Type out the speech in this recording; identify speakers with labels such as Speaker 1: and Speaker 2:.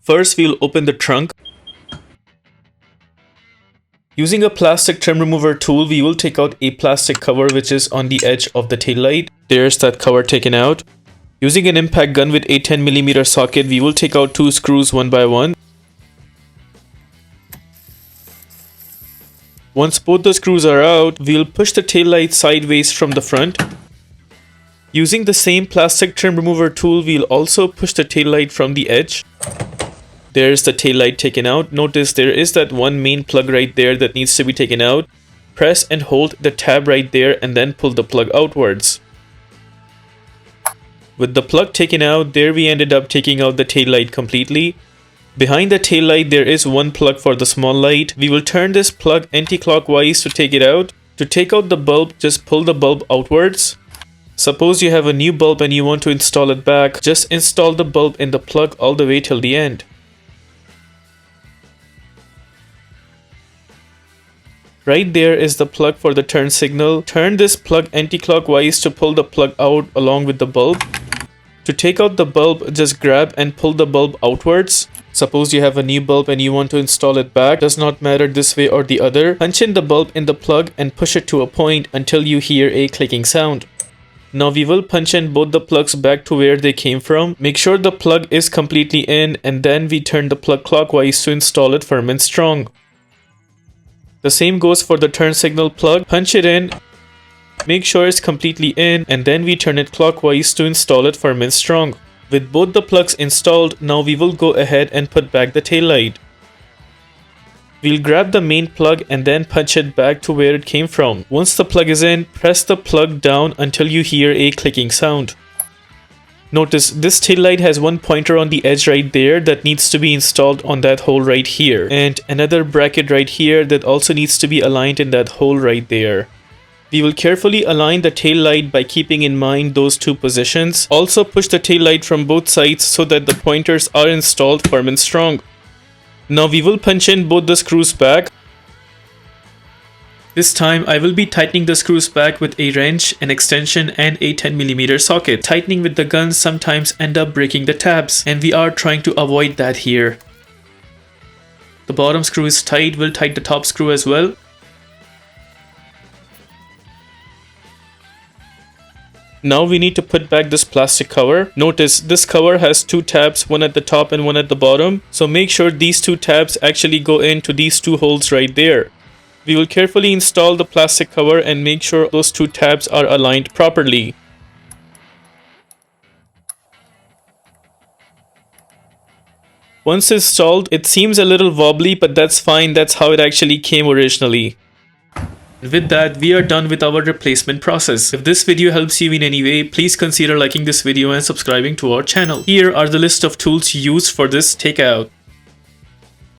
Speaker 1: First, we'll open the trunk. Using a plastic trim remover tool, we will take out a plastic cover which is on the edge of the taillight. There's that cover taken out. Using an impact gun with a 10mm socket, we will take out 2 screws one by one. Once both the screws are out, we'll push the taillight sideways from the front. Using the same plastic trim remover tool, we'll also push the taillight from the edge. There's the taillight taken out. Notice there is that one main plug right there that needs to be taken out. Press and hold the tab right there and then pull the plug outwards. With the plug taken out, there we ended up taking out the taillight completely. Behind the taillight, there is one plug for the small light. We will turn this plug anti-clockwise to take it out. To take out the bulb, just pull the bulb outwards. Suppose you have a new bulb and you want to install it back, just install the bulb in the plug all the way till the end. Right there is the plug for the turn signal. Turn this plug anti-clockwise to pull the plug out along with the bulb. To take out the bulb, just grab and pull the bulb outwards. Suppose you have a new bulb and you want to install it back. Does not matter this way or the other. Punch in the bulb in the plug and push it to a point until you hear a clicking sound. Now we will punch in both the plugs back to where they came from. Make sure the plug is completely in and then we turn the plug clockwise to install it firm and strong. The same goes for the turn signal plug. Punch it in, make sure it's completely in, and then we turn it clockwise to install it firm and strong. With both the plugs installed, now we will go ahead and put back the taillight. We'll grab the main plug and then punch it back to where it came from. Once the plug is in, press the plug down until you hear a clicking sound. Notice this taillight has one pointer on the edge right there that needs to be installed on that hole right here, and another bracket right here that also needs to be aligned in that hole right there. We will carefully align the taillight by keeping in mind those two positions. Also push the taillight from both sides so that the pointers are installed firm and strong. Now we will punch in both the screws back. This time I will be tightening the screws back with a wrench, an extension and a 10mm socket. Tightening with the gun sometimes end up breaking the tabs, and we are trying to avoid that here. The bottom screw is tight, we'll tighten the top screw as well. Now we need to put back this plastic cover. Notice this cover has 2 tabs, one at the top and one at the bottom. So make sure these 2 tabs actually go into these 2 holes right there. We will carefully install the plastic cover and make sure those 2 tabs are aligned properly. Once installed, it seems a little wobbly, but that's fine. That's how it actually came originally. With that, we are done with our replacement process. If this video helps you in any way, please consider liking this video and subscribing to our channel. Here are the list of tools used for this takeout.